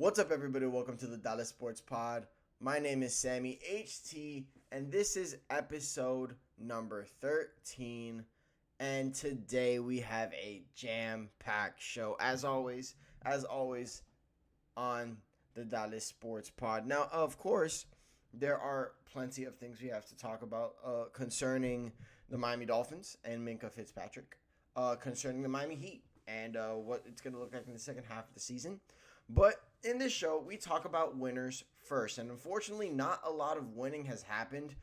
What's up, everybody? Welcome to the Dallas Sports Pod. My name is Sammy HT, and this is episode number 13. And today we have a jam-packed show, as always, on the Dallas Sports Pod. Now, of course, there are plenty of things we have to talk about concerning the Miami Dolphins and Minkah Fitzpatrick, concerning the Miami Heat and what it's going to look like in the second half of the season. But in this show, we talk about winners first. And unfortunately, not a lot of winning has happened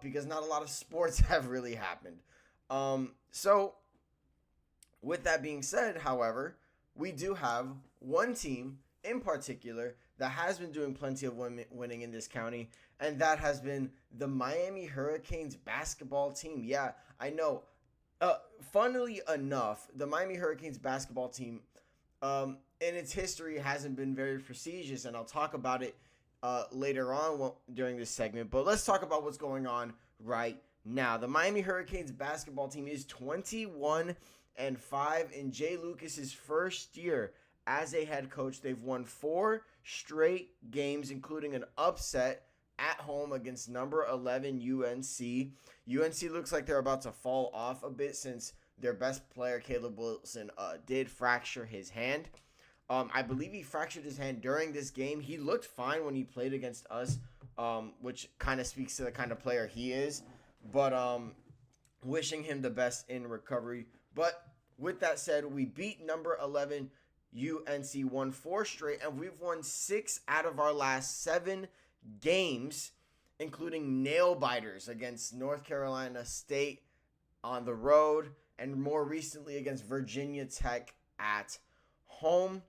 because not a lot of sports have really happened. So, with that being said, however, we do have one team in particular that has been doing plenty of winning in this county, and that has been the Miami Hurricanes basketball team. Yeah, I know. Funnily enough, the Miami Hurricanes basketball team in its history hasn't been very prestigious, and I'll talk about it later on during this segment. But let's talk about what's going on right now. The Miami Hurricanes basketball team is 21-5 in Jay Lucas's first year as a head coach. They've won 4 straight games, including an upset at home against number 11 UNC. UNC looks like they're about to fall off a bit since their best player, Caleb Wilson, did fracture his hand. I believe he fractured his hand during this game. He looked fine when he played against us, which kind of speaks to the kind of player he is. But wishing him the best in recovery. But with that said, we beat number 11 UNC, won 4 straight, and we've won 6 out of our last 7 games, including nail biters against North Carolina State on the road, and more recently against Virginia Tech at home.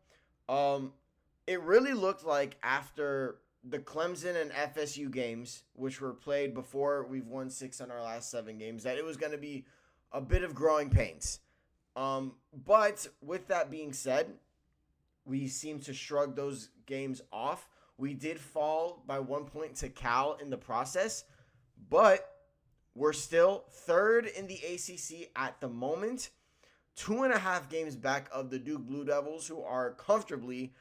It really looked like after the Clemson and FSU games, which were played before we've won 6 on our last 7 games, that it was going to be a bit of growing pains. But with that being said, we seem to shrug those games off. We did fall by 1 point to Cal in the process, but we're still third in the ACC at the moment, 2.5 games back of the Duke Blue Devils, who are comfortably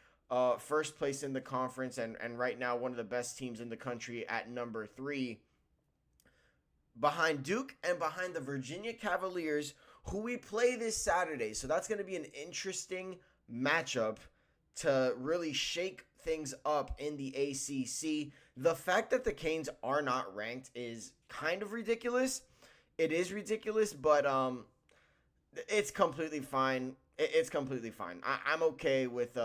first place in the conference and right now one of the best teams in the country at number 3, behind Duke and behind the Virginia Cavaliers, who we play this Saturday. So that's going to be an interesting matchup to really shake things up in the ACC. The fact that the Canes are not ranked is kind of ridiculous. It is ridiculous, but it's completely fine. It's completely fine. I'm okay with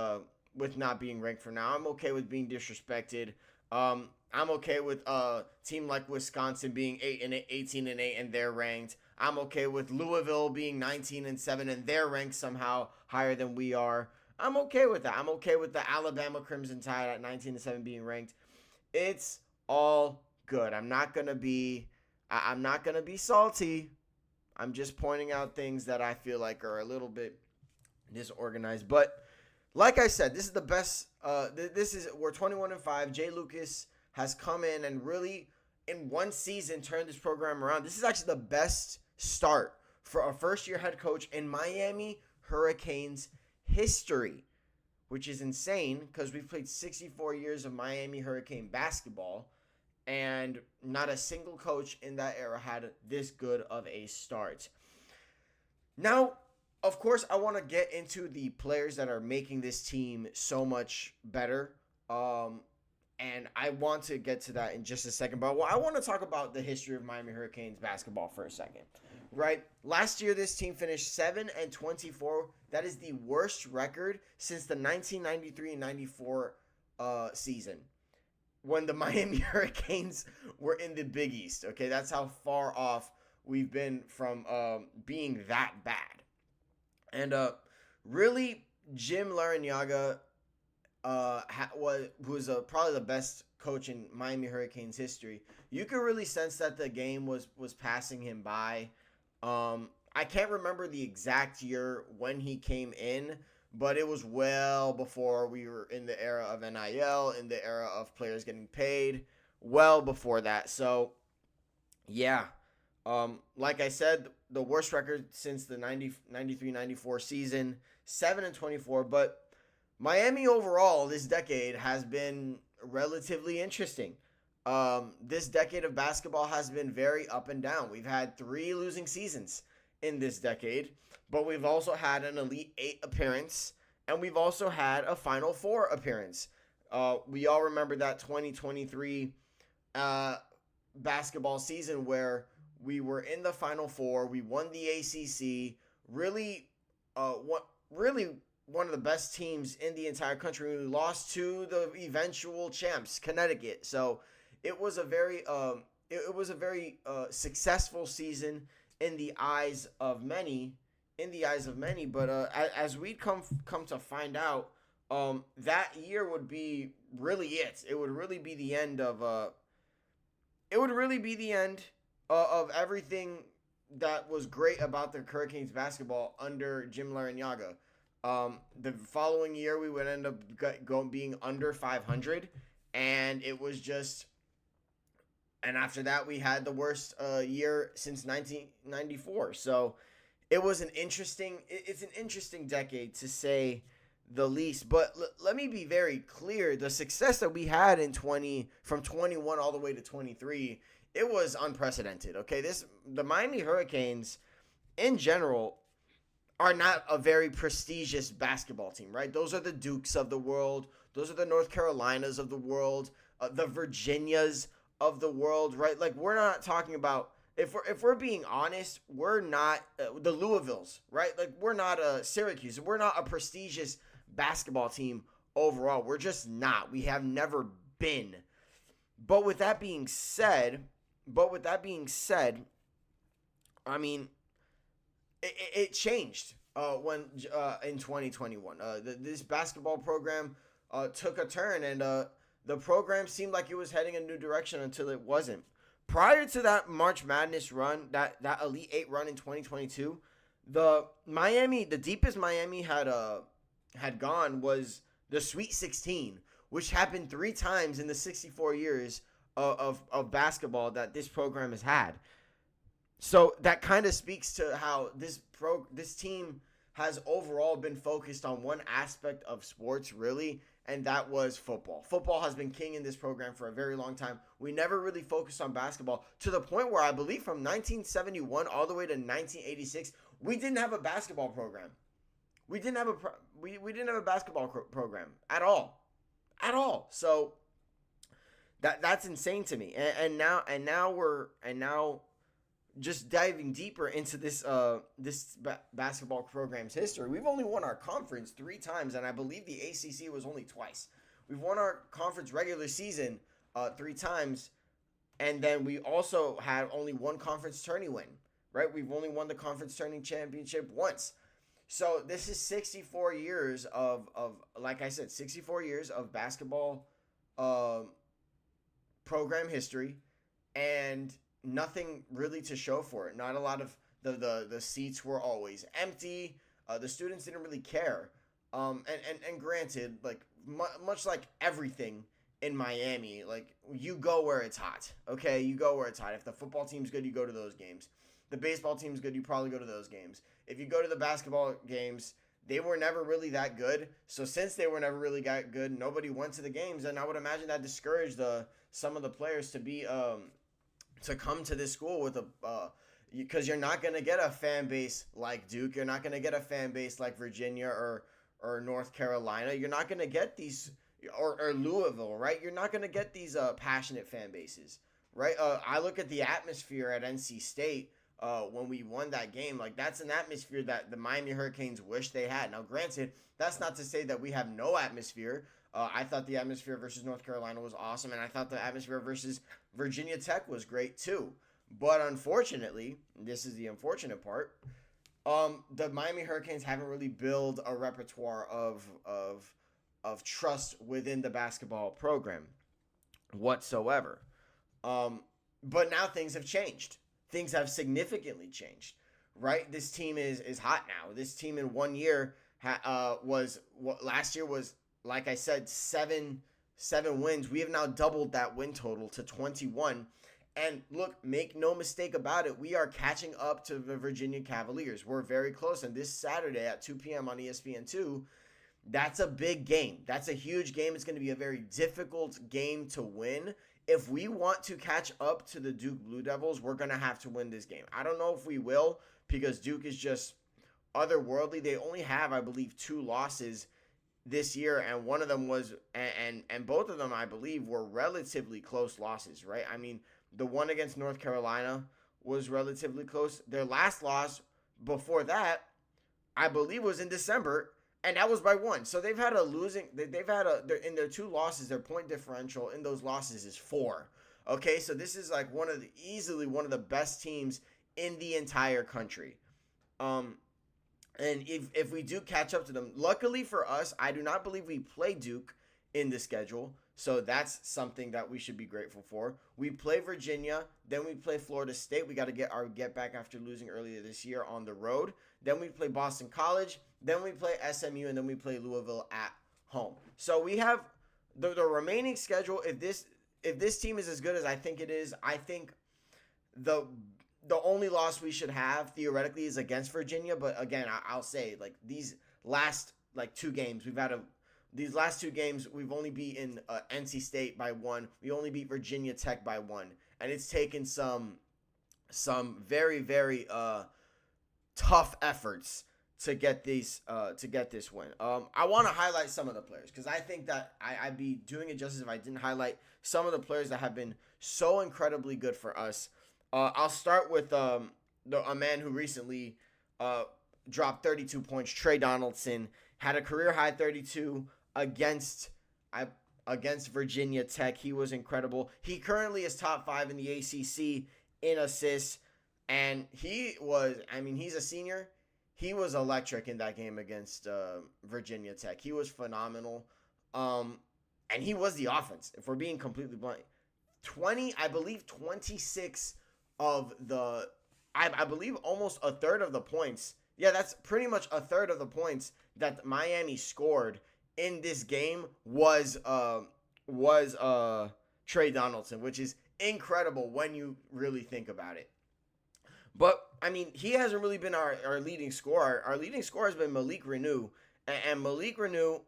not being ranked for now. I'm okay with being disrespected. I'm okay with a team like Wisconsin being 18-8 and they're ranked. I'm okay with Louisville being 19-7 and they're ranked somehow higher than we are. I'm okay with that. I'm okay with the Alabama Crimson Tide at 19-7 being ranked. It's all good. I'm not gonna be salty. I'm just pointing out things that I feel like are a little bit disorganized. But like I said, this is the best. We're 21-5. Jay Lucas has come in and really, in one season, turned this program around. This is actually the best start for a first-year head coach in Miami Hurricanes history, which is insane because we've played 64 years of Miami Hurricane basketball, and not a single coach in that era had this good of a start. Now, of course, I want to get into the players that are making this team so much better, and I want to get to that in just a second. But I want to talk about the history of Miami Hurricanes basketball for a second. Right? Last year, this team finished 7-24. That is the worst record since the 1993-94 season, when the Miami Hurricanes were in the Big East. Okay, that's how far off we've been from being that bad. And really, Jim Larrañaga was probably the best coach in Miami Hurricanes history. You could really sense that the game was passing him by. I can't remember the exact year when he came in, but it was well before we were in the era of NIL, in the era of players getting paid, well before that. So, yeah, like I said, the worst record since the 93-94 season, 7-24. But Miami overall this decade has been relatively interesting. This decade of basketball has been very up and down. We've had 3 losing seasons in this decade, but we've also had an Elite Eight appearance, and we've also had a Final Four appearance. We all remember that 2023 uh, basketball season where we were in the Final Four. We won the ACC. Really one of the best teams in the entire country. We lost to the eventual champs, Connecticut. So it was a very successful season in the eyes of many. But as we come to find out, that year would be really it. It would really be the end of of everything that was great about the Hurricanes basketball under Jim Larrañaga. The following year, we would end up being under 500, and it was just. And after that, we had the worst year since 1994. So it was It's an interesting decade to say the least. But let me be very clear: the success that we had from 21 all the way to 23, it was unprecedented. Okay, the Miami Hurricanes, in general, are not a very prestigious basketball team, right? Those are the Dukes of the world. Those are the North Carolinas of the world, the Virginias of the world, right? Like, we're not talking about, if we're being honest, we're not the Louisvilles, right? Like, we're not a Syracuse. We're not a prestigious basketball team overall. We're just not. We have never been. But with that being said, I mean, it changed when in 2021. This basketball program took a turn, and the program seemed like it was heading a new direction until it wasn't. Prior to that March Madness run, that Elite Eight run in 2022, the deepest Miami had gone was the Sweet 16, which happened 3 times in the 64 years of basketball that this program has had. So that kind of speaks to how this team has overall been focused on one aspect of sports, really, and that was football. Football has been king in this program for a very long time. We never really focused on basketball, to the point where I believe from 1971 all the way to 1986, we didn't have a basketball program. We didn't have a basketball program at all. So that's insane to me. And now just diving deeper into this basketball program's history, we've only won our conference 3 times, and I believe the ACC was only twice. We've won our conference regular season 3 times, and then we also had only one conference tourney win, right? We've only won the conference tourney championship once. So this is 64 years of like I said, 64 years of basketball program history, and nothing really to show for it. Not a lot of the seats were always empty. The students didn't really care. And granted, like much like everything in Miami, like, you go where it's hot. Okay, you go where it's hot. If the football team's good, you go to those games. The baseball team's good, you probably go to those games. If you go to the basketball games, they were never really that good. So since they were never really that good, nobody went to the games, and I would imagine that discouraged some of the players to come to this school with because you're not going to get a fan base like Duke. You're not going to get a fan base like Virginia or North Carolina. You're not going to get these, or Louisville, right? You're not going to get these passionate fan bases, right? I look at the atmosphere at NC State when we won that game. Like, that's an atmosphere that the Miami Hurricanes wish they had. Now, granted, that's not to say that we have no atmosphere. I thought the atmosphere versus North Carolina was awesome, and I thought the atmosphere versus Virginia Tech was great too. But unfortunately, this is the unfortunate part, the Miami Hurricanes haven't really built a repertoire of trust within the basketball program whatsoever. But now things have changed. Things have significantly changed, right? This team is hot now. This team in 1 year last year was, like I said, seven wins. We have now doubled that win total to 21. And look, make no mistake about it, we are catching up to the Virginia Cavaliers. We're very close. And this Saturday at 2 p.m. on ESPN2, That's a big game. That's a huge game. It's going to be a very difficult game to win. If we want to catch up to the Duke Blue Devils, we're going to have to win this game. I don't know if we will because Duke is just otherworldly. They only have, I believe, 2 losses this year, and one of them was, and both of them, I believe, were relatively close losses, right? I mean, the one against North Carolina was relatively close. Their last loss before that, I believe, was in December, and that was by 1. So they've had a losing. They've had in their 2 losses, their point differential in those losses is 4. Okay, so this is like easily one of the best teams in the entire country. And if we do catch up to them, luckily for us, I do not believe we play Duke in the schedule. So that's something that we should be grateful for. We play Virginia, then we play Florida State. We got to get back after losing earlier this year on the road. Then we play Boston College, then we play SMU, and then we play Louisville at home. So we have the remaining schedule. If this team is as good as I think it is, I think the only loss we should have theoretically is against Virginia. But again, I'll say like these last 2 games these last 2 games, we've only beaten NC State by 1. We only beat Virginia Tech by 1, and it's taken some very very tough efforts to get this win. I want to highlight some of the players because I think that I'd be doing it justice if I didn't highlight some of the players that have been so incredibly good for us. I'll start with a man who recently dropped 32 points. Trey Donaldson had a career high 32 against Virginia Tech. He was incredible. He currently is top 5 in the ACC in assists, and he's a senior. He was electric in that game against Virginia Tech. He was phenomenal, and he was the offense. If we're being completely blunt, 26 of the, I believe almost a third of the points. Yeah, that's pretty much a third of the points that Miami scored in this game was Trey Donaldson, which is incredible when you really think about it. But, I mean, he hasn't really been our leading scorer. Our leading scorer has been Malik Renew. And Malik Renew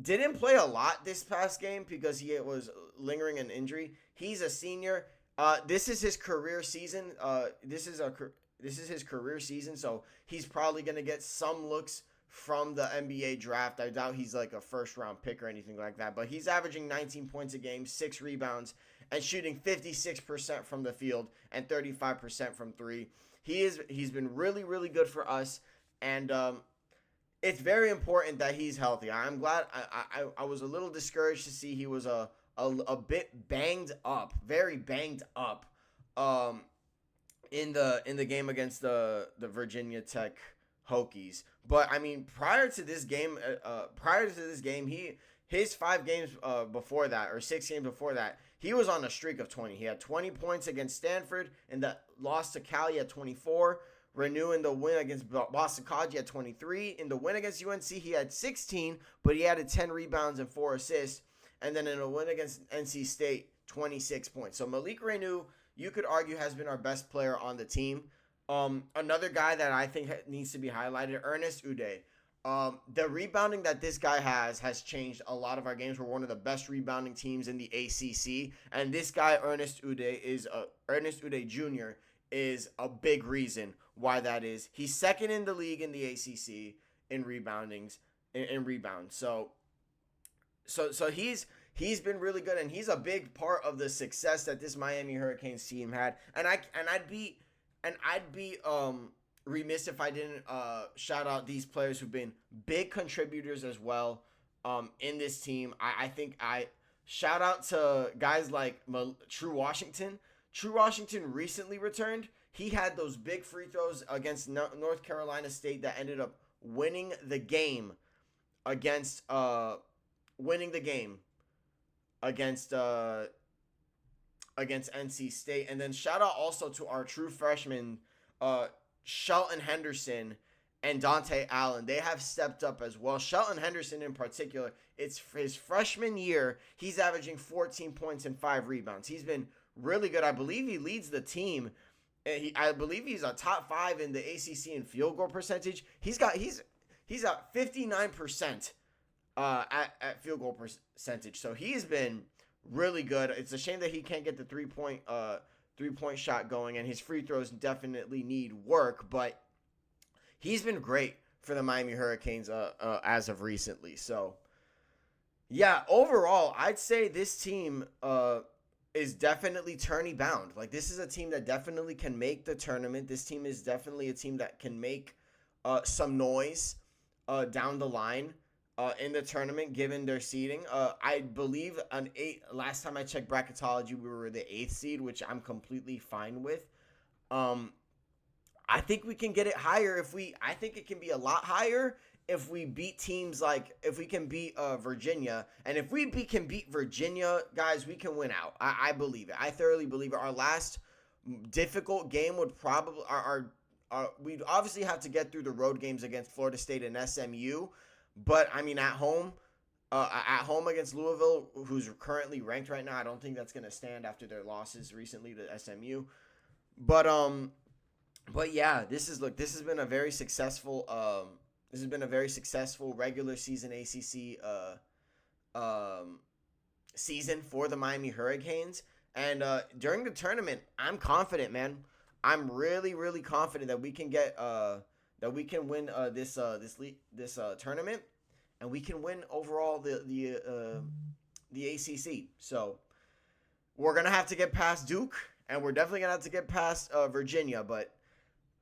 didn't play a lot this past game because he was lingering an injury. He's a senior. This is his career season. This is his career season, so he's probably going to get some looks from the NBA draft. I doubt he's like a first-round pick or anything like that, but he's averaging 19 points a game, 6 rebounds, and shooting 56% from the field and 35% from 3. He's been really, really good for us, and it's very important that he's healthy. I'm glad. I was a little discouraged to see he was a bit banged up, very banged up, in the game against the Virginia Tech Hokies. But I mean, prior to this game, his 5 games before that, or 6 games before that, he was on a streak of 20. He had 20 points against Stanford, and the loss to Cali at 24. Renew in the win against Boston College, he had 23. In the win against UNC, he had 16, but he added 10 rebounds and 4 assists. And then in a win against NC State, 26 points. So Malik Renew, you could argue, has been our best player on the team. Another guy that I think needs to be highlighted, Ernest Uday. The rebounding that this guy has changed a lot of our games. We're one of the best rebounding teams in the ACC, and this guy, Ernest Uday Jr., is a big reason why that is. He's second in the league in the ACC in rebounds. So he's been really good, and he's a big part of the success that this Miami Hurricanes team had. And I'd be remiss if I didn't shout out these players who've been big contributors as well in this team. I think I shout out to guys like True Washington. True Washington recently returned. He had those big free throws against North Carolina State that ended up winning the game against NC State. And then shout out also to our true freshmen, Shelton Henderson and Dante Allen. They have stepped up as well. Shelton Henderson in particular, it's his freshman year. He's averaging 14 points and 5 rebounds. He's been really good. I believe he leads the team I believe he's a top 5 in the ACC in field goal percentage. He's at 59% at field goal percentage. So he's been really good. It's a shame that he can't get the 3-point shot going, and his free throws definitely need work. But he's been great for the Miami Hurricanes as of recently. So yeah, overall, I'd say this team is definitely tourney bound. Like, this is a team that definitely can make the tournament. This team is definitely a team that can make some noise down the line in the tournament, given their seeding. I believe last time I checked bracketology, we were the 8th seed, which I'm completely fine with. I think we can get it higher I think it can be a lot higher if we beat teams if we can beat Virginia. And if we can beat Virginia, guys, we can win out. I believe it. I thoroughly believe it. Our last difficult game would probably, we'd obviously have to get through the road games against Florida State and SMU. But, I mean, at home against Louisville, who's currently ranked right now, I don't think that's going to stand after their losses recently to SMU. But yeah, this has been a very successful regular season ACC season for the Miami Hurricanes. And during the tournament, I'm confident, man. I'm really, really confident that we can win this tournament, and we can win overall the ACC. So we're gonna have to get past Duke, and we're definitely gonna have to get past Virginia. But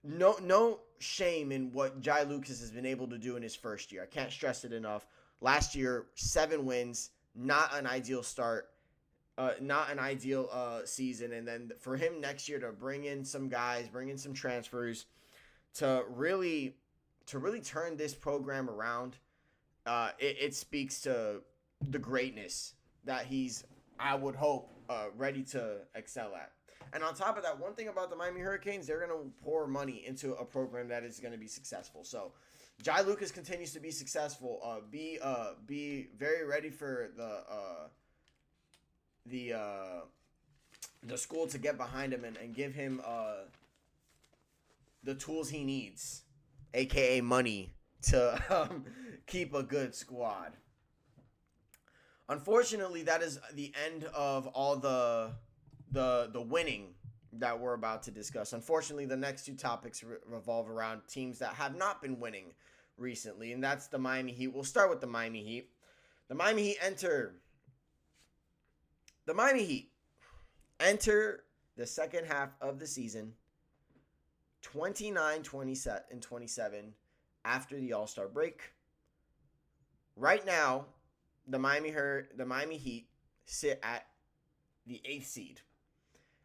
no shame in what Jai Lucas has been able to do in his first year. I can't stress it enough. Last year, 7 wins, not an ideal start, not an ideal season. And then for him next year to bring in some guys, bring in some transfers, to really turn this program around, it speaks to the greatness that he's, I would hope, ready to excel at. And on top of that, one thing about the Miami Hurricanes, they're going to pour money into a program that is going to be successful. So, Jai Lucas continues to be successful. Be very ready for the school to get behind him and give him the tools he needs, aka money, to keep a good squad. Unfortunately, that is the end of all the winning that we're about to discuss. Unfortunately, the next 2 topics revolve around teams that have not been winning recently, and that's the Miami Heat. We'll start with the Miami Heat. The Miami Heat enter the second half of the season 29-27 after the All-Star break. Right now, the Miami Heat sit at the 8th seed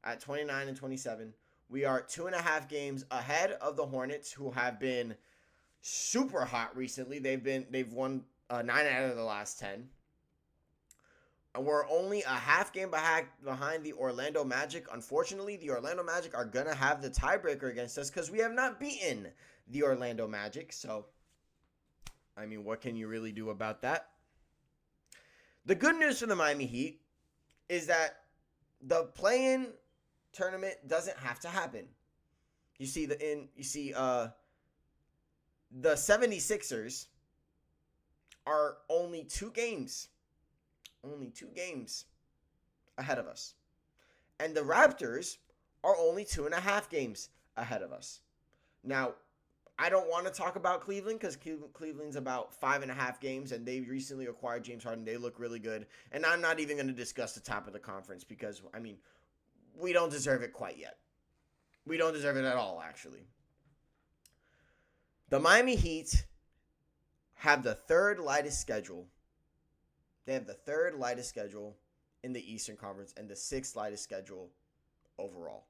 at 29-27. We are 2.5 games ahead of the Hornets, who have been super hot recently. They've won 9 out of the last 10. And we're only a half game behind the Orlando Magic. Unfortunately, the Orlando Magic are going to have the tiebreaker against us because we have not beaten the Orlando Magic. So, I mean, what can you really do about that? The good news for the Miami Heat is that the play-in tournament doesn't have to happen. You see the 76ers are only 2 games ahead of us. And the Raptors are only 2.5 games ahead of us. Now, I don't want to talk about Cleveland because Cleveland's about 5.5 games, and they recently acquired James Harden. They look really good. And I'm not even going to discuss the top of the conference because, I mean, we don't deserve it quite yet. We don't deserve it at all, actually. The Miami Heat have the 3rd lightest schedule. They have the 3rd lightest schedule in the Eastern Conference and the 6th lightest schedule overall.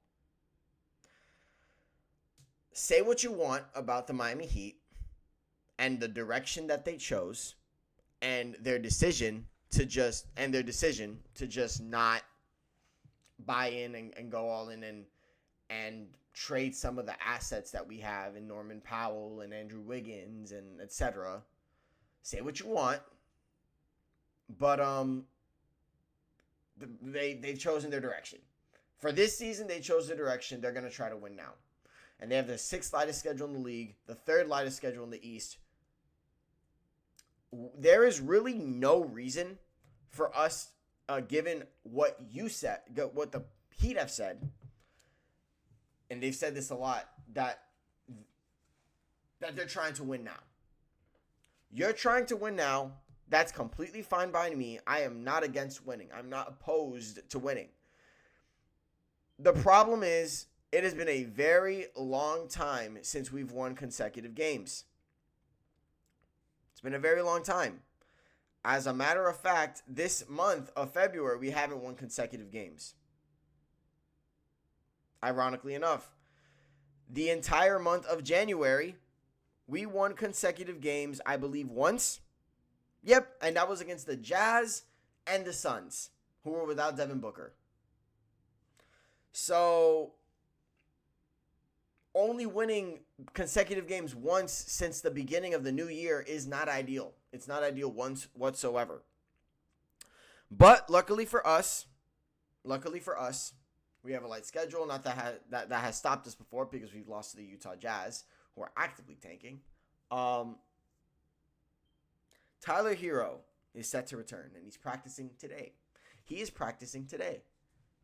Say what you want about the Miami Heat and the direction that they chose and their decision to just not buy in and go all in and trade some of the assets that we have in Norman Powell and Andrew Wiggins and etc. Say what you want, but they've chosen their direction. For this season, they chose the direction. They're going to try to win now. And they have the 6th lightest schedule in the league, the 3rd lightest schedule in the East. There is really no reason for us, given what you said, what the Heat have said, and they've said this a lot, that they're trying to win now. You're trying to win now. That's completely fine by me. I am not against winning. I'm not opposed to winning. The problem is, it has been a very long time since we've won consecutive games. It's been a very long time. As a matter of fact, this month of February, we haven't won consecutive games. Ironically enough, the entire month of January, we won consecutive games, I believe, once. Yep, and that was against the Jazz and the Suns, who were without Devin Booker. So, only winning consecutive games once since the beginning of the new year is not ideal. It's not ideal once whatsoever. But luckily for us, we have a light schedule. Not that has stopped us before, because we've lost to the Utah Jazz, who are actively tanking. Tyler Hero is set to return, and he's practicing today.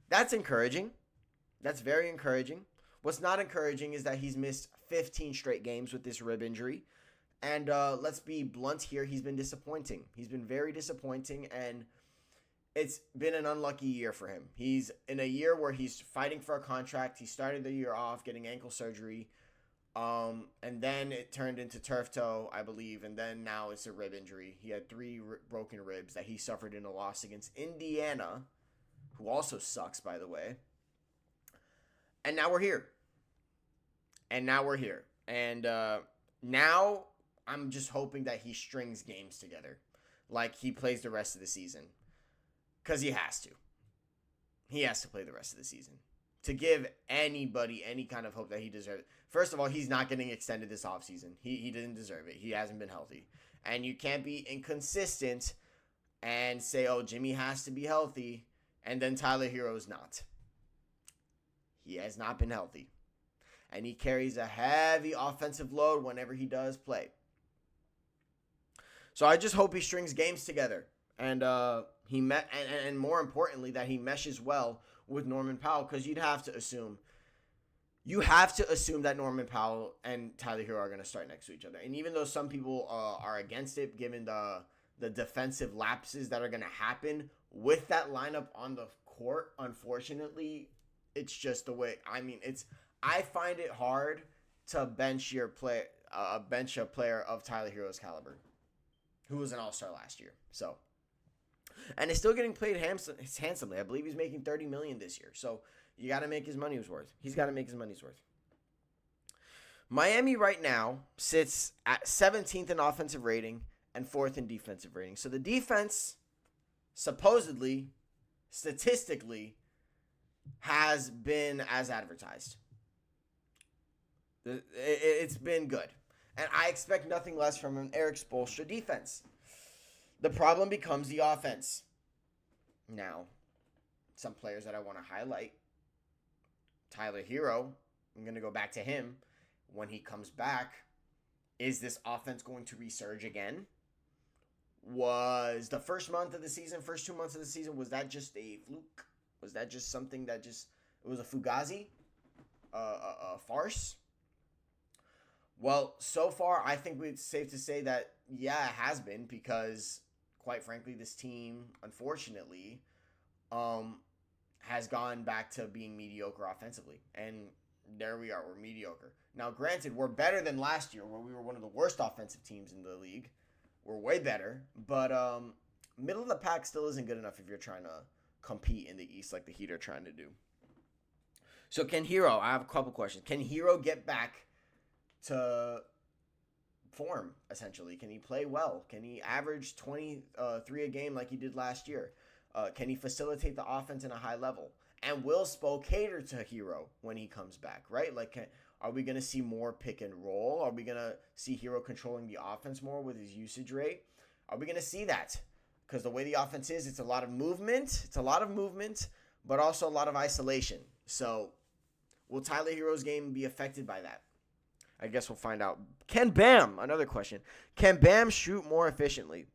That's encouraging. That's very encouraging. What's not encouraging is that he's missed 15 straight games with this rib injury. And let's be blunt here, he's been disappointing. He's been very disappointing, and it's been an unlucky year for him. He's in a year where he's fighting for a contract. He started the year off getting ankle surgery, and then it turned into turf toe, I believe, and then now it's a rib injury. He had 3 broken ribs that he suffered in a loss against Indiana, who also sucks, by the way. And now we're here. And now I'm just hoping that he strings games together, like he plays the rest of the season. Because he has to. He has to play the rest of the season to give anybody any kind of hope that he deserves. First of all, he's not getting extended this offseason. He didn't deserve it. He hasn't been healthy. And you can't be inconsistent and say, oh, Jimmy has to be healthy, and then Tyler Hero's not. He has not been healthy. And he carries a heavy offensive load whenever he does play. So I just hope he strings games together. And and more importantly, that he meshes well with Norman Powell, because you have to assume that Norman Powell and Tyler Hero are going to start next to each other. And even though some people are against it, given the defensive lapses that are going to happen with that lineup on the court, unfortunately, it's just the way. I find it hard to bench a player of Tyler Hero's caliber, who was an all-star last year. So, and is still getting paid handsomely. I believe he's making $30 million this year. So you got to make his money's worth. He's got to make his money's worth. Miami right now sits at 17th in offensive rating and 4th in defensive rating. So the defense, supposedly, statistically, has been as advertised. It's been good. And I expect nothing less from an Eric Spoelstra defense. The problem becomes the offense. Now, some players that I want to highlight. Tyler Hero, I'm going to go back to him. When he comes back, is this offense going to resurge again? Was the first 2 months of the season, was that just a fluke? Was that just something that it was a fugazi? A farce? Well, so far, I think it's safe to say that, yeah, it has been, because, quite frankly, this team, unfortunately, has gone back to being mediocre offensively. And there we are, we're mediocre. Now, granted, we're better than last year, where we were one of the worst offensive teams in the league. We're way better, but middle of the pack still isn't good enough if you're trying to compete in the East like the Heat are trying to do. So can Hero, I have a couple questions. Can Hero get back to form, essentially? Can he play well? Can he average 23 a game like he did last year? Can he facilitate the offense in a high level? And will Spo cater to Hero when he comes back, right? Are we going to see more pick and roll? Are we going to see Hero controlling the offense more with his usage rate? Are we going to see that? Because the way the offense is, it's a lot of movement. but also a lot of isolation. So will Tyler Hero's game be affected by that? I guess we'll find out. Can Bam, another question, can Bam shoot more efficiently?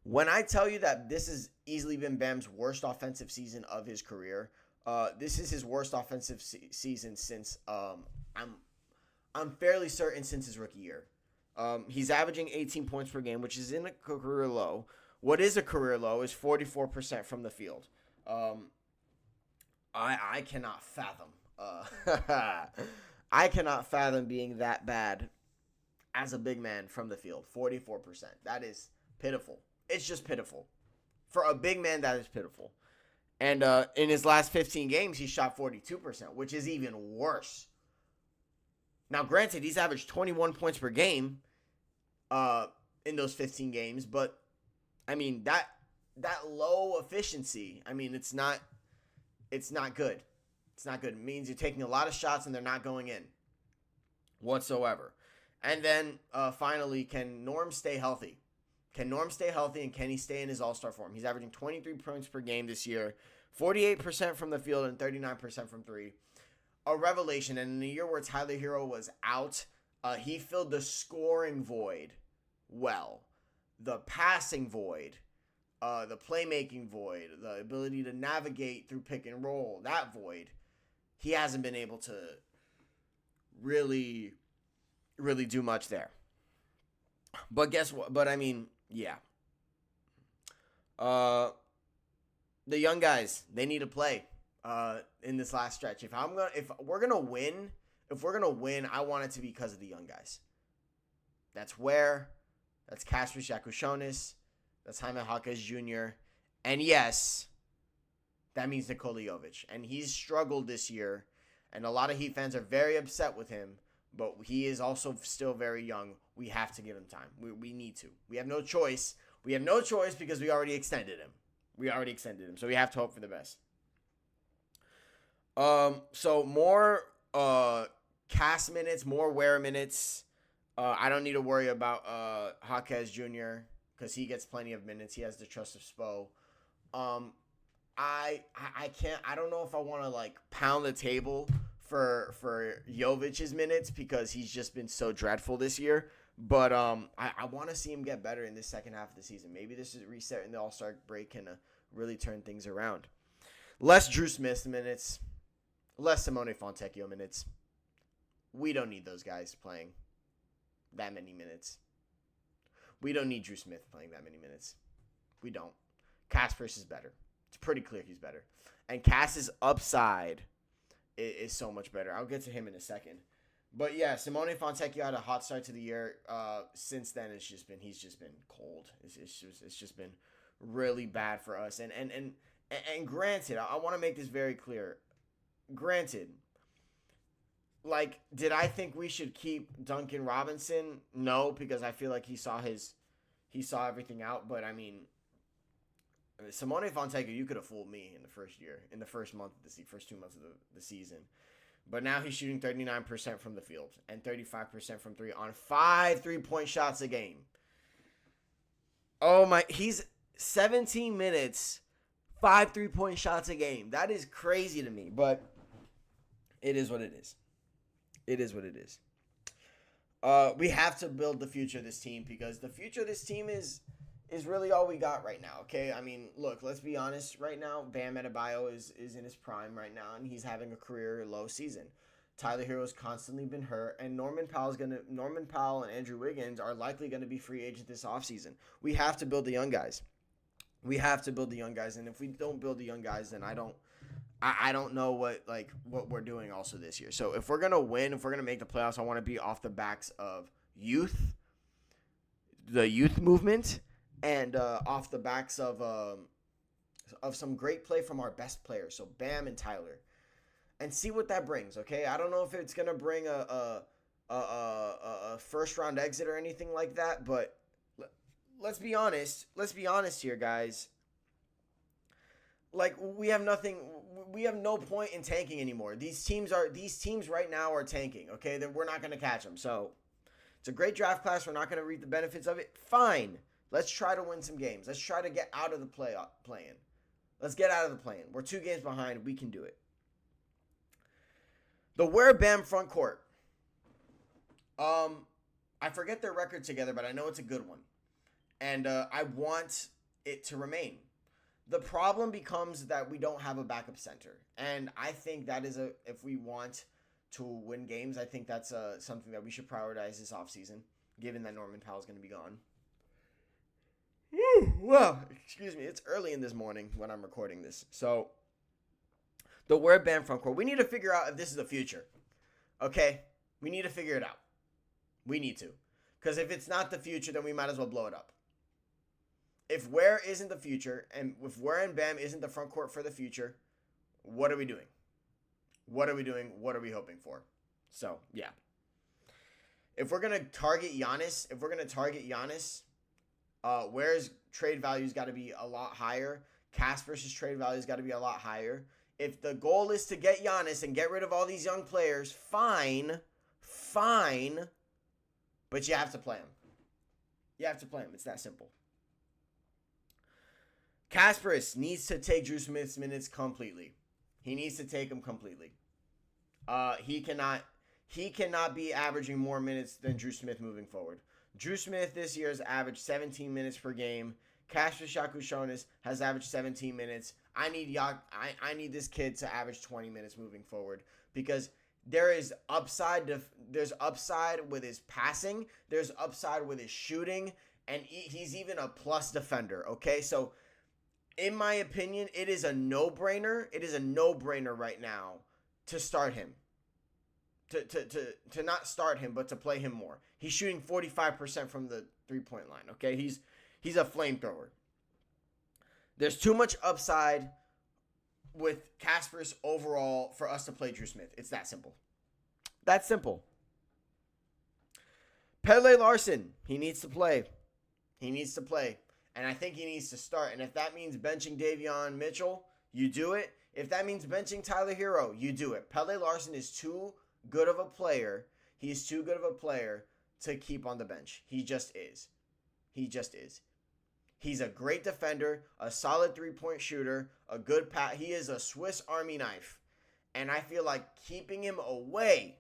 When I tell you that this has easily been Bam's worst offensive season of his career, this is his worst offensive season since I'm fairly certain since his rookie year. He's averaging 18 points per game, which is in a career low. What is a career low is 44% from the field. I cannot fathom. I cannot fathom being that bad as a big man from the field. 44%. That is pitiful. It's just pitiful. For a big man, that is pitiful. And in his last 15 games, he shot 42%, which is even worse. Now, granted, he's averaged 21 points per game in those 15 games, but I mean that low efficiency. I mean, it's not good. It's not good. It means you're taking a lot of shots and they're not going in whatsoever. And then finally, can Norm stay healthy? Can Norm stay healthy, and can he stay in his all-star form? He's averaging 23 points per game this year, 48% from the field and 39% from three. A revelation. And in a year where Tyler Hero was out, he filled the scoring void well. The passing void, the playmaking void, the ability to navigate through pick and roll, that void, he hasn't been able to really do much there. But guess what? But I mean, yeah. The young guys, they need to play in this last stretch. If we're gonna win, I want it to be because of the young guys. That's Kasper Jakushonis, that's Jaime Jaquez Jr., and yes, that means Nikola Jovic. And he's struggled this year, and a lot of Heat fans are very upset with him, but he is also still very young. We have to give him time. We need to. We have no choice. We have no choice because we already extended him. So we have to hope for the best. So more cast minutes, more wear minutes. I don't need to worry about Jaquez Jr. because he gets plenty of minutes. He has the trust of Spo. I can't. I don't know if I want to like pound the table for Jovic's minutes because he's just been so dreadful this year. But I want to see him get better in this second half of the season. Maybe this is reset in the All-Star break can really turn things around. Less Drew Smith minutes, less Simone Fontecchio minutes. We don't need those guys playing that many minutes. We don't need Drew Smith playing that many minutes. We don't. Kasper's is better. It's pretty clear he's better. And Cass's upside is so much better. I'll get to him in a second. But yeah, Simone Fontecchio had a hot start to the year. Since then, he's just been cold. It's just been really bad for us. And granted, I want to make this very clear. Granted, like, did I think we should keep Duncan Robinson? No, because I feel like he saw everything out. But I mean, Simone Fontecchio, you could have fooled me in the first month of the first 2 months of the season. But now he's shooting 39% from the field and 35% from three on 5 3-point shots a game. Oh my, he's 17 minutes, 5 3-point shots a game. That is crazy to me, but it is what it is. It is what it is. We have to build the future of this team because the future of this team is really all we got right now, okay? I mean, look, let's be honest. Right now, Bam Adebayo is in his prime right now, and he's having a career low season. Tyler Hero's constantly been hurt, and Norman Powell and Andrew Wiggins are likely going to be free agents this offseason. We have to build the young guys. And if we don't build the young guys, then I don't know what we're doing also this year. So if we're going to win, if we're going to make the playoffs, I want to be off the backs of the youth movement, and off the backs of some great play from our best players, so Bam and Tyler, and see what that brings. Okay, I don't know if it's gonna bring a first round exit or anything like that, but let's be honest. Let's be honest here, guys. Like we have no point in tanking anymore. These teams right now are tanking. Okay, that we're not gonna catch them. So it's a great draft class. We're not gonna reap the benefits of it. Fine. Let's try to win some games. Let's try to get out of the play-in. Let's get out of the play-in. We're 2 games behind. We can do it. The Where Bam front court. I forget their record together, but I know it's a good one. And I want it to remain. The problem becomes that we don't have a backup center. And I think that is if we want to win games, I think that's something that we should prioritize this offseason, given that Norman Powell's going to be gone. Well, excuse me. It's early in this morning when I'm recording this. So, the Where Bam front court. We need to figure out if this is the future. Okay? We need to figure it out. We need to. Because if it's not the future, then we might as well blow it up. If Where isn't the future, and if Where and Bam isn't the front court for the future, what are we doing? What are we doing? What are we hoping for? So, yeah. If we're going to target Giannis, Where's trade value's got to be a lot higher. Casper's trade value's got to be a lot higher. If the goal is to get Giannis and get rid of all these young players, fine. But you have to play him. It's that simple. Kasparis needs to take Drew Smith's minutes completely. He needs to take them completely. He cannot be averaging more minutes than Drew Smith moving forward. Drew Smith this year has averaged 17 minutes per game. Kasper Shakushonis has averaged 17 minutes. I need this kid to average 20 minutes moving forward because there's upside with his passing. There's upside with his shooting, and he's even a plus defender. Okay, so in my opinion, it is a no-brainer. It is a no-brainer right now to start him. To not start him, but to play him more. He's shooting 45% from the three-point line. Okay, he's a flamethrower. There's too much upside with Kasper's overall for us to play Drew Smith. It's that simple. That's simple. Pelle Larsson, he needs to play. And I think he needs to start. And if that means benching Davion Mitchell, you do it. If that means benching Tyler Hero, you do it. Pelle Larsson is too good of a player. He's too good of a player to keep on the bench. He just is. He's a great defender, a solid three-point shooter, a good pass. He is a Swiss Army knife. And I feel like keeping him away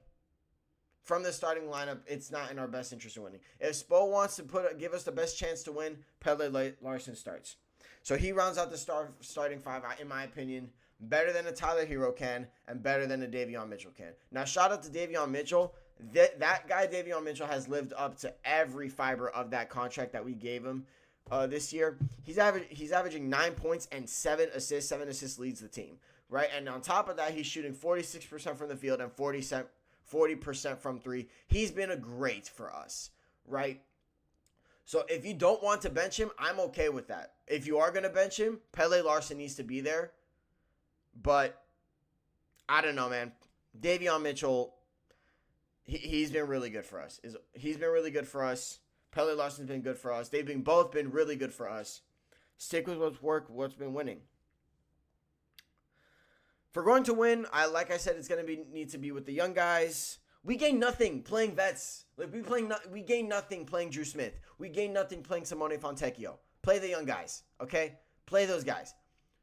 from the starting lineup, it's not in our best interest of winning. If Spo wants to give us the best chance to win, Pelle Larsson starts. So he rounds out the starting five, in my opinion, better than a Tyler Hero can and better than a Davion Mitchell can. Now, shout out to Davion Mitchell. That guy, Davion Mitchell, has lived up to every fiber of that contract that we gave him this year. He's averaging 9 points and 7 assists. 7 assists leads the team, right? And on top of that, he's shooting 46% from the field and 40% from three. He's been a great for us, right? So if you don't want to bench him, I'm okay with that. If you are going to bench him, Pelle Larsson needs to be there. But I don't know, man. Davion Mitchell, he's been really good for us. He's been really good for us. Pelle Larsson's been good for us. They've both been really good for us. Stick with what's been winning. If we're going to win, like I said, it's going to need to be with the young guys. We gain nothing playing vets. We gain nothing playing Drew Smith. We gain nothing playing Simone Fontecchio. Play the young guys, okay? Play those guys.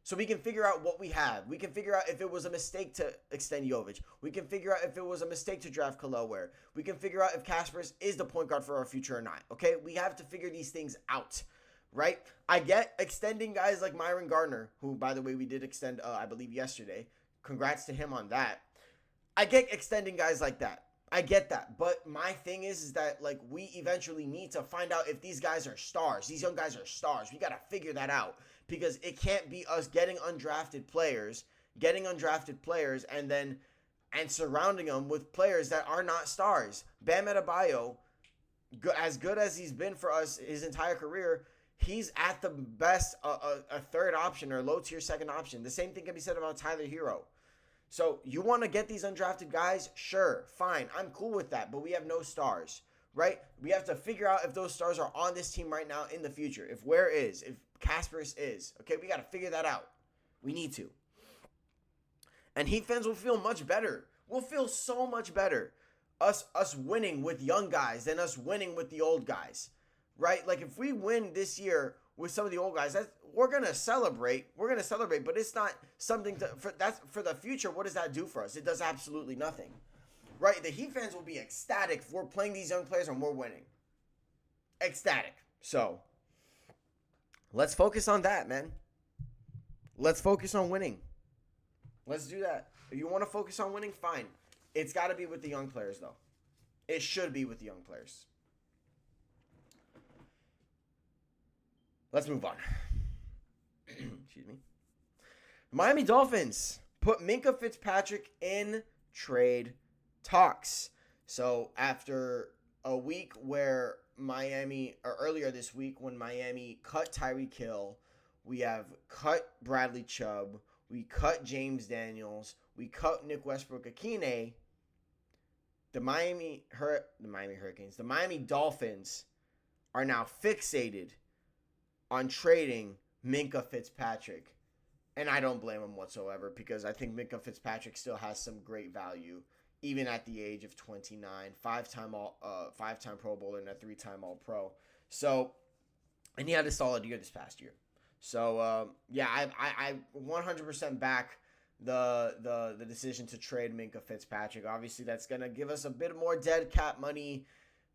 So we can figure out what we have. We can figure out if it was a mistake to extend Jovic. We can figure out if it was a mistake to draft Khalil Ware. We can figure out if Kasparis is the point guard for our future or not, okay? We have to figure these things out, right? I get extending guys like Myron Gardner, who, by the way, we did extend, I believe, yesterday. Congrats to him on that. I get extending guys like that. I get that. But my thing is that, like, we eventually need to find out if these guys are stars. These young guys are stars. We got to figure that out. Because it can't be us getting undrafted players and surrounding them with players that are not stars. Bam Adebayo, as good as he's been for us his entire career, he's at the best a third option or low-tier second option. The same thing can be said about Tyler Hero. So you want to get these undrafted guys? Sure, fine. I'm cool with that, but we have no stars, right? We have to figure out if those stars are on this team right now in the future. If Ware is, if Kasparis is. Okay, we got to figure that out. We need to. And Heat fans will feel much better. We'll feel so much better. Us winning with young guys than us winning with the old guys. Right? Like, if we win this year with some of the old guys. We're gonna celebrate. But it's not something for the future. What does that do for us? It does absolutely nothing, right? The Heat fans will be ecstatic if we're playing these young players and we're winning. Ecstatic. So let's focus on that, man. Let's focus on winning. Let's do that. If you want to focus on winning, fine. It's got to be with the young players, though. It should be with the young players. Let's move on. Excuse me. Miami Dolphins put Minkah Fitzpatrick in trade talks. So after a week where earlier this week when Miami cut Tyreek Hill, we have cut Bradley Chubb, we cut James Daniels, we cut Nick Westbrook-Akine. The Miami Dolphins are now fixated on trading Minkah Fitzpatrick. And I don't blame him whatsoever because I think Minkah Fitzpatrick still has some great value, even at the age of 29, five-time Pro Bowler and a 3-time All-Pro. So, and he had a solid year this past year. So, I 100% back the decision to trade Minkah Fitzpatrick. Obviously, that's going to give us a bit more dead cap money,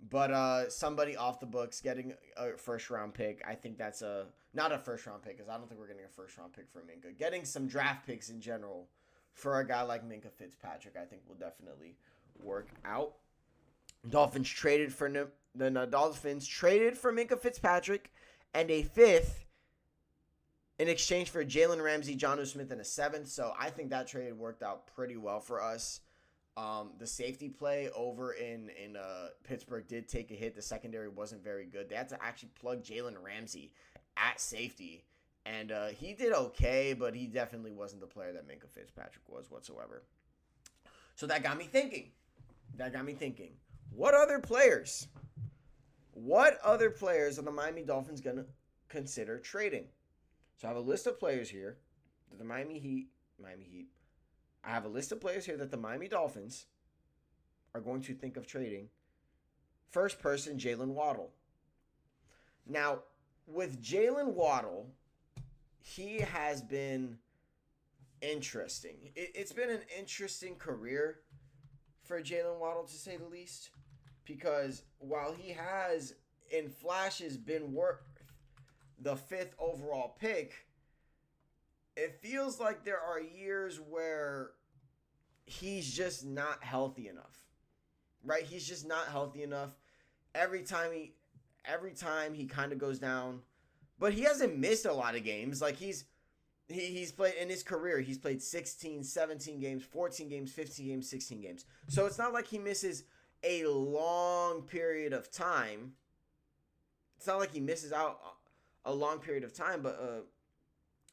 but somebody off the books getting a first-round pick, I think that's not a first-round pick because I don't think we're getting a first-round pick for Minkah. Getting some draft picks in general for a guy like Minkah Fitzpatrick, I think will definitely work out. Dolphins traded for Minkah Fitzpatrick and a 5th in exchange for Jalen Ramsey, Jonnu Smith, and a 7th. So I think that trade worked out pretty well for us. The safety play over in Pittsburgh did take a hit. The secondary wasn't very good. They had to actually plug Jalen Ramsey at safety. And he did okay, but he definitely wasn't the player that Minkah Fitzpatrick was whatsoever. So that got me thinking. What other players are the Miami Dolphins going to consider trading? So I have a list of players here that the Miami Heat. I have a list of players here that the Miami Dolphins are going to think of trading. First person, Jalen Waddle. Now, with Jalen Waddle, he has been interesting. It's been an interesting career for Jalen Waddle, to say the least, because while he has, in flashes, been worth the 5th overall pick, it feels like there are years where he's just not healthy enough, right? He's just not healthy enough. Every time he kind of goes down, but he hasn't missed a lot of games. Like he's played in his career, he's played 16, 17 games, 14 games, 15 games, 16 games. So it's not like he misses a long period of time. It's not like he misses out a long period of time, but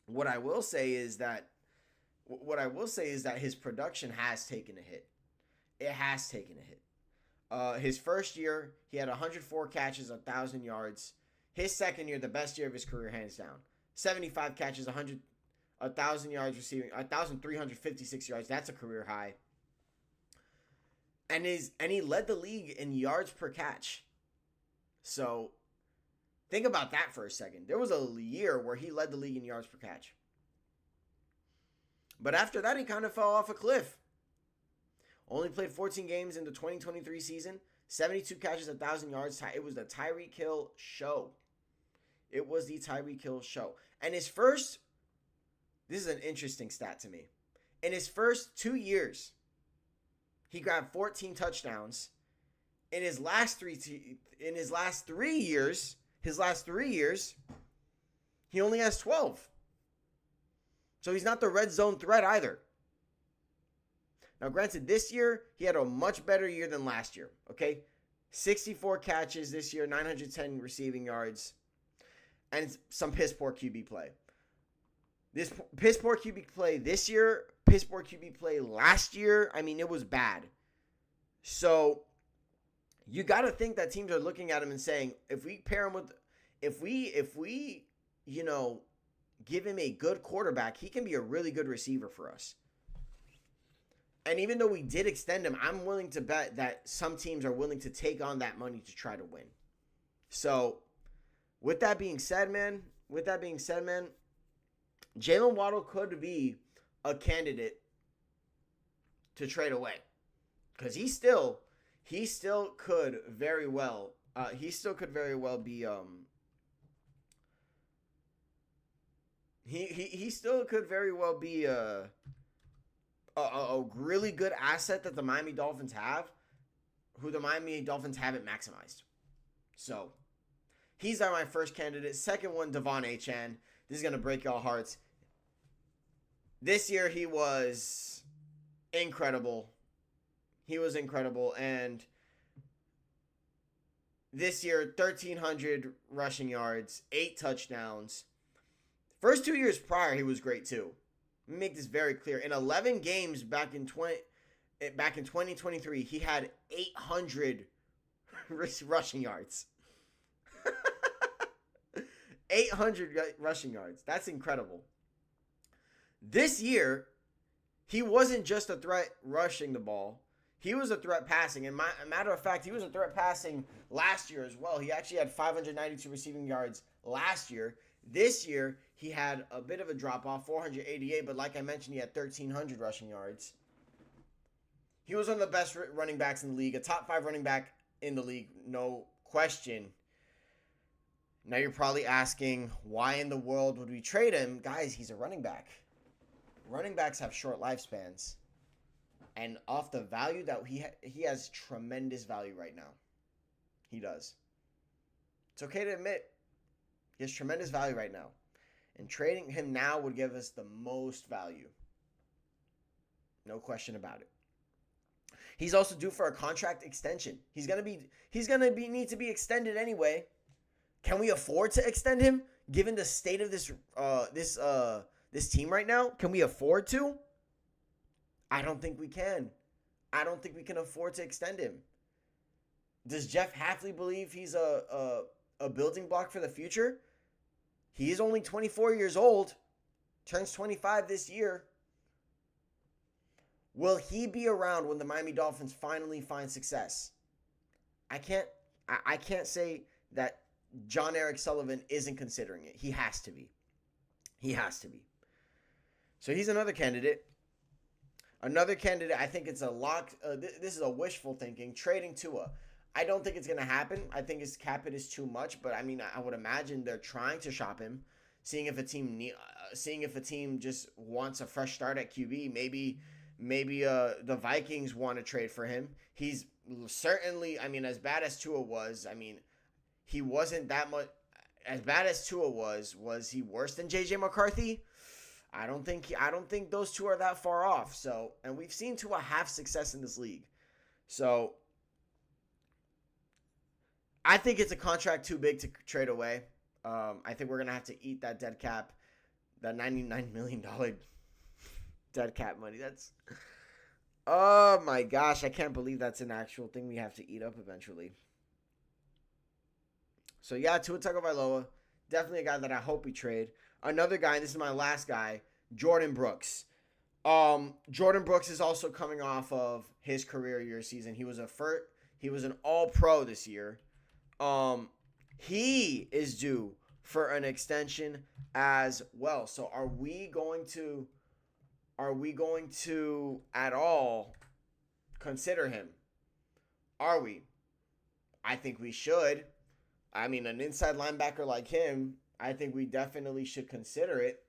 what I will say is that his production has taken a hit. It has taken a hit. His first year, he had 104 catches, 1,000 yards. His second year, the best year of his career, hands down. 75 catches, 1,000 yards receiving, 1,356 yards. That's a career high. And he led the league in yards per catch. So think about that for a second. There was a year where he led the league in yards per catch. But after that, he kind of fell off a cliff. Only played 14 games in the 2023 season. 72 catches, 1,000 yards. It was the Tyreek Hill show. And his first, this is an interesting stat to me. In his first 2 years, he grabbed 14 touchdowns. In his last 3 years, he only has 12. So he's not the red zone threat either. Now, granted, this year, he had a much better year than last year, okay? 64 catches this year, 910 receiving yards, and some piss-poor QB play. This piss-poor QB play this year, piss-poor QB play last year, I mean, it was bad. So you got to think that teams are looking at him and saying, if we pair him with, if we, give him a good quarterback, he can be a really good receiver for us. And even though we did extend him, I'm willing to bet that some teams are willing to take on that money to try to win. So, with that being said, man, with that being said, man, Jalen Waddle could be a candidate to trade away because he still could very well he still could very well be a really good asset that the Miami Dolphins have, who the Miami Dolphins haven't maximized. So he's my first candidate. Second one, Devon Achane. This is gonna break y'all hearts. This year he was incredible. And this year, 1,300 rushing yards, 8 touchdowns. First 2 years prior, he was great too. Let me make this very clear. In 11 games back in 2023, he had 800 rushing yards. 800 rushing yards. That's incredible. This year, he wasn't just a threat rushing the ball. He was a threat passing. And matter of fact, he was a threat passing last year as well. He actually had 592 receiving yards last year. This year, he had a bit of a drop-off, 488. But like I mentioned, he had 1,300 rushing yards. He was one of the best running backs in the league. A top 5 running back in the league, no question. Now you're probably asking, why in the world would we trade him? Guys, he's a running back. Running backs have short lifespans. And off the value that he has tremendous value right now. He does. It's okay to admit he has tremendous value right now. And trading him now would give us the most value. No question about it. He's also due for a contract extension. He's gonna need to be extended anyway. Can we afford to extend him given the state of this team right now? Can we afford to? I don't think we can. I don't think we can afford to extend him. Does Jeff Hafley believe he's a building block for the future? He is only 24 years old. Turns 25 this year. Will he be around when the Miami Dolphins finally find success? I can't say that John Eric Sullivan isn't considering it. He has to be. So he's another candidate. Another candidate, I think it's a lock. This is a wishful thinking. Trading Tua. I don't think it's going to happen. I think his cap hit is too much. But I mean, I would imagine they're trying to shop him, seeing if a team just wants a fresh start at QB. Maybe the Vikings want to trade for him. He's certainly. I mean, as bad as Tua was, I mean, he wasn't that much. As bad as Tua was he worse than JJ McCarthy? I don't think those two are that far off. So, and we've seen Tua have success in this league. So, I think it's a contract too big to trade away. I think we're going to have to eat that dead cap, that $99 million dead cap money. That's, oh my gosh, I can't believe that's an actual thing we have to eat up eventually. So yeah, Tua Tagovailoa, definitely a guy that I hope we trade. Another guy, and this is my last guy, Jordan Brooks. Jordan Brooks is also coming off of his career year season. He was an all-pro this year. He is due for an extension as well. So are we going to at all consider him? Are we? I think we should. I mean, an inside linebacker like him, I think we definitely should consider it.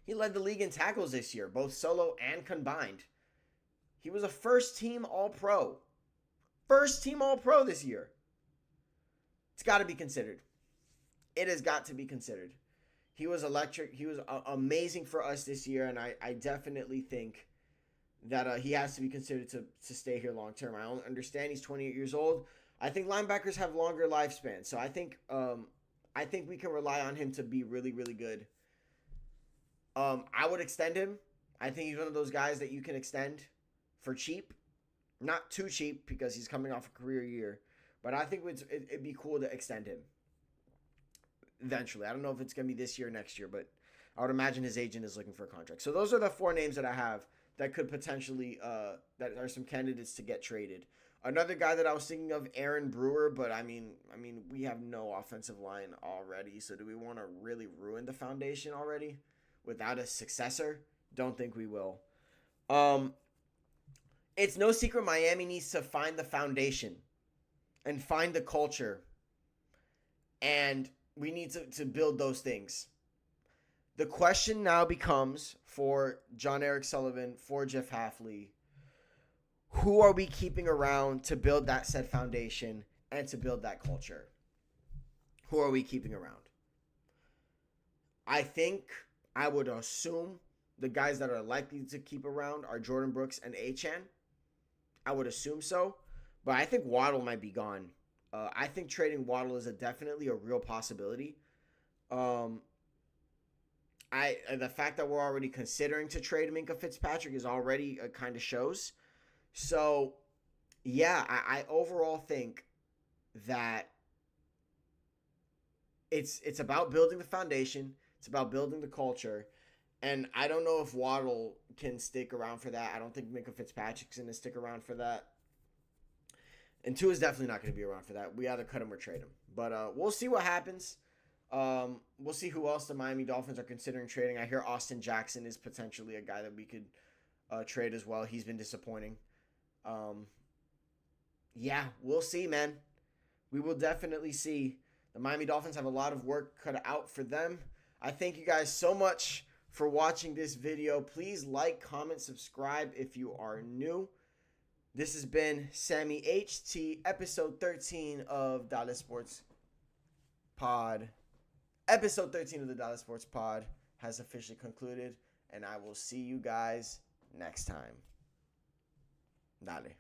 He led the league in tackles this year, both solo and combined. He was a first-team All-Pro. First-team All-Pro this year. It's got to be considered. It has got to be considered. He was electric. He was amazing for us this year, and I definitely think that he has to be considered to stay here long-term. I understand he's 28 years old. I think linebackers have longer lifespans, so I think we can rely on him to be really, really good. I would extend him. I think he's one of those guys that you can extend for cheap. Not too cheap because he's coming off a career year. But I think it'd be cool to extend him eventually. I don't know if it's going to be this year or next year, but I would imagine his agent is looking for a contract. So those are the 4 names that I have that could potentially that are some candidates to get traded. Another guy that I was thinking of, Aaron Brewer, but I mean, we have no offensive line already, so do we want to really ruin the foundation already without a successor? Don't think we will. Um, it's no secret Miami needs to find the foundation and find the culture, and we need to build those things. The question now becomes for John Eric Sullivan, for Jeff Hafley, who are we keeping around to build that said foundation and to build that culture? Who are we keeping around? I think I would assume the guys that are likely to keep around are Jordan Brooks and Achane. I would assume so, but I think Waddle might be gone. I think trading Waddle is definitely a real possibility. The fact that we're already considering to trade Minkah Fitzpatrick is already kind of shows. So, yeah, I overall think that it's about building the foundation. It's about building the culture. And I don't know if Waddle can stick around for that. I don't think Minkah Fitzpatrick's going to stick around for that. And Tua is definitely not going to be around for that. We either cut him or trade him. But we'll see what happens. We'll see who else the Miami Dolphins are considering trading. I hear Austin Jackson is potentially a guy that we could trade as well. He's been disappointing. Yeah, we'll see, man. We will definitely see. The Miami Dolphins have a lot of work cut out for them. I thank you guys so much for watching this video. Please like, comment, subscribe if you are new. This has been Sammy HT, episode 13 of Dallas Sports Pod. Episode 13 of the Dallas Sports Pod has officially concluded, and I will see you guys next time. Dale.